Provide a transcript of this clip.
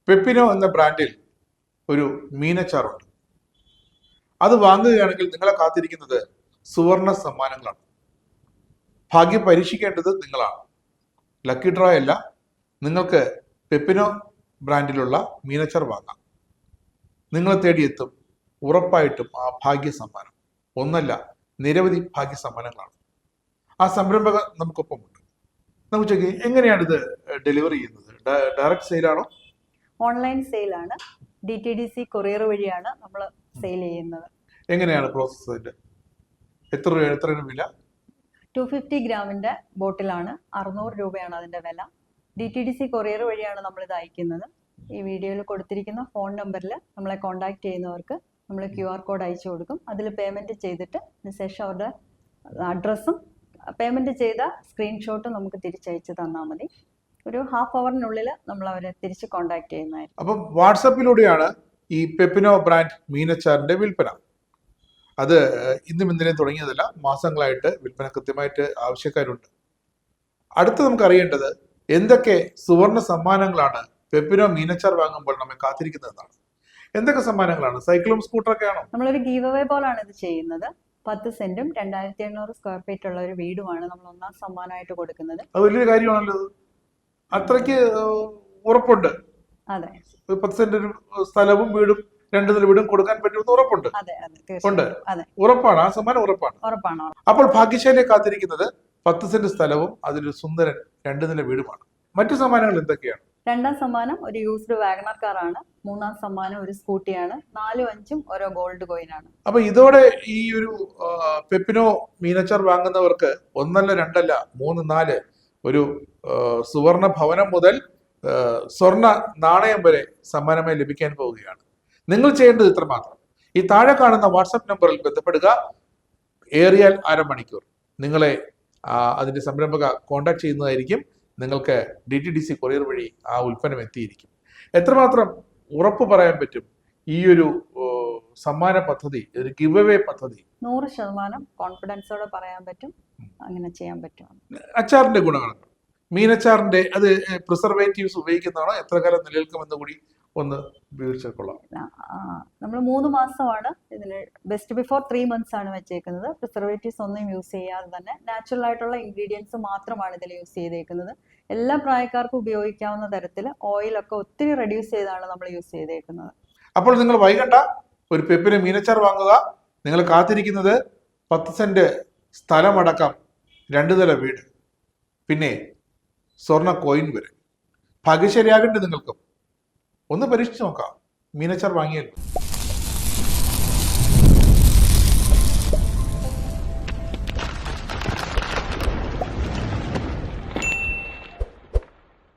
Pepino എന്ന ബ്രാൻഡിൽ ഒരു മീനച്ചാറുണ്ട്. അത് വാങ്ങുകയാണെങ്കിൽ നിങ്ങളെ കാത്തിരിക്കുന്നത് സുവർണ സമ്മാനങ്ങളാണ്. ഭാഗ്യം പരീക്ഷിക്കേണ്ടത് നിങ്ങളാണ്. ലക്കി ഡ്രോ അല്ല, നിങ്ങൾക്ക് പെപ്പിനോ ബ്രാൻഡിലുള്ള മീനച്ചാർ വാങ്ങാം. നിങ്ങളെ തേടിയെത്തും ഉറപ്പായിട്ടും ആ ഭാഗ്യ സമ്മാനം. ഒന്നല്ല, നിരവധി ഭാഗ്യ സമ്മാനങ്ങളാണ്. ആ സംരംഭക നമുക്കൊപ്പമുണ്ട്. നമുക്ക് ചോദിക്കാം, എങ്ങനെയാണ് ഇത് ഡെലിവറി ചെയ്യുന്നത്? ഡയറക്റ്റ് സെയിലാണോ? ഓൺലൈൻ സെയിലാണ്. DTDC കൊറിയർ വഴിയാണ് നമ്മൾ സെയിൽ ചെയ്യുന്നത്. എങ്ങനെയാണ് പ്രോസസ്സ്? അതിന്റെ എത്ര വില? 250 ഗ്രാമിന്റെ ബോട്ടിലാണ്. 600 രൂപയാണ് അതിന്റെ വില. DTDC കൊറിയർ വഴിയാണ് നമ്മൾ ഇത് അയക്കുന്നത്. ഈ വീഡിയോയിൽ കൊടുത്തിരിക്കുന്ന ഫോൺ നമ്പറിൽ നമ്മളെ കോൺടാക്ട് ചെയ്യുന്നവർക്ക് നമ്മൾ QR കോഡ് അയച്ചു കൊടുക്കും. അതിൽ പേയ്മെന്റ് ചെയ്തിട്ട് അതിനുശേഷം അവരുടെ അഡ്രസ്സും പേയ്മെന്റ് ചെയ്ത സ്ക്രീൻഷോട്ടും നമുക്ക് തിരിച്ചയച്ച് തന്നാൽ മതി. ഒരു ഹാഫ് അവറിനുള്ളിൽ നമ്മൾ അവരെ തിരിച്ച് കോൺടാക്ട് ചെയ്യുന്നതായിരിക്കും. അപ്പം വാട്സപ്പിലൂടെയാണ് ഈ പെപ്പിനോ ബ്രാൻഡ് മീനച്ചാറിന്റെ വിൽപ്പന. അത് ഇന്നും ഇന്നലെയും തുടങ്ങിയതല്ല, മാസങ്ങളായിട്ട് വിൽപ്പന കൃത്യമായിട്ട് ആവശ്യക്കാരുണ്ട്. അടുത്ത് നമുക്ക് അറിയേണ്ടത് എന്തൊക്കെ സുവർണ സമ്മാനങ്ങളാണ് പെപ്പിനോ മീനച്ചാർ വാങ്ങുമ്പോൾ നമ്മെ കാത്തിരിക്കുന്നതെന്നാണ്. എന്തൊക്കെ സമ്മാനങ്ങളാണ്? സൈക്കിളും സ്കൂട്ടറൊക്കെ ആണോ? നമ്മളൊരു ഗീവ് അവേ പോലാണ് ഇത് ചെയ്യുന്നത്. 10 സെന്റും 2800 സ്ക്വയർ ഫീറ്റ് ഉള്ള ഒരു വീടുമാണ് നമ്മൾ ഒന്നാം സമ്മാനമായിട്ട് കൊടുക്കുന്നത്. അത് വലിയൊരു കാര്യമാണല്ലോ. അത്രയ്ക്ക് ഉറപ്പുണ്ട്. അതെ, 10 സെന്റ് സ്ഥലവും വീടും 2 നില വീടും കൊടുക്കാൻ പറ്റുമെന്ന് ഉറപ്പുണ്ട്. ഉണ്ട്, ഉറപ്പാണ്. ആ സമ്മാനം ഉറപ്പാണ്. അപ്പോൾ ഭാഗ്യശാലിയെ കാത്തിരിക്കുന്നത് 10 സെന്റ് സ്ഥലവും അതിലൊരു സുന്ദരൻ 2 നില വീടുമാണ്. മറ്റു സമ്മാനങ്ങൾ എന്തൊക്കെയാണ്? രണ്ടാം സമ്മാനം ഒരു യൂസ്ഡ് വാഗണർ കാറാണ്. മൂന്നാം സമ്മാനം ഒരു സ്കൂട്ടിയാണ്. 4ഉം 5ഉം ഓരോ ഗോൾഡ് കോയിനാണ്. അപ്പൊ ഇതോടെ ഈ ഒരു പെപ്പിനോ മീനച്ചാർ വാങ്ങുന്നവർക്ക് 1 അല്ല 2 അല്ല 3 4 ഒരു സുവർണ ഭവനം മുതൽ സ്വർണ നാണയം വരെ സമ്മാനമായി ലഭിക്കാൻ പോവുകയാണ്. നിങ്ങൾ ചെയ്യേണ്ടത് ഇത്ര മാത്രം. ഈ താഴെ കാണുന്ന വാട്സപ്പ് നമ്പറിൽ ബന്ധപ്പെടുക. ഏറിയാൽ അരമണിക്കൂർ നിങ്ങളെ അതിന്റെ സംരംഭക കോൺടാക്ട് ചെയ്യുന്നതായിരിക്കും. നിങ്ങൾക്ക് DTDC കൊറിയർ വഴി ആ ഉൽപ്പന്നം എത്തിയിരിക്കും. എത്രമാത്രം ഉറപ്പ് പറയാൻ പറ്റും ഈ ഒരു സമ്മാന പദ്ധതി, ഒരു ഗിവ് അവേ പദ്ധതി? 100% കോൺഫിഡൻസോടെ പറയാൻ പറ്റും. അങ്ങനെ ചെയ്യാൻ പറ്റും. അച്ചാറിന്റെ ഗുണങ്ങൾ, മീനച്ചാറിന്റെ അത് പ്രിസർവേറ്റീവ്സ് ഉപയോഗിക്കുന്നതാണോ? എത്ര കാലം നിലനിൽക്കുമെന്ന് കൂടി ഒന്ന് വിവരിച്ചേക്കൊള്ളാം. നമ്മൾ 3 മാസമാണ് ഇതിന്. ബെസ്റ്റ് ബിഫോർ 3 months ആണ് വെച്ചേക്കുന്നത്. പ്രിസർവേറ്റീവ്സ് ഒന്നും യൂസ് ചെയ്യാതെ തന്നെ നാച്ചുറൽ ആയിട്ടുള്ള ഇൻഗ്രീഡിയൻസ് മാത്രമാണ് ഇതിൽ യൂസ് ചെയ്തേക്കുന്നത്. എല്ലാ പ്രായക്കാർക്കും ഉപയോഗിക്കാവുന്ന തരത്തിൽ ഓയിലൊക്കെ ഒത്തിരി റെഡ്യൂസ് ചെയ്താണ് നമ്മൾ യൂസ് ചെയ്തേക്കുന്നത്. അപ്പോൾ നിങ്ങൾ വൈകണ്ട, ഒരു പെപ്പിന് മീനച്ചാർ വാങ്ങുക. നിങ്ങൾ കാത്തിരിക്കുന്നത് 10 സെന്റ് സ്ഥലമടക്കം 2 നില വീട്, പിന്നെ സ്വർണ്ണ കോയിൻ വരെ. ഭാഗ്യശാലിയാകേണ്ടത് നിങ്ങൾക്കും. ഒന്ന് പരീക്ഷിച്ച് നോക്കാം. മീനച്ചാർ വാങ്ങിയല്ലോ.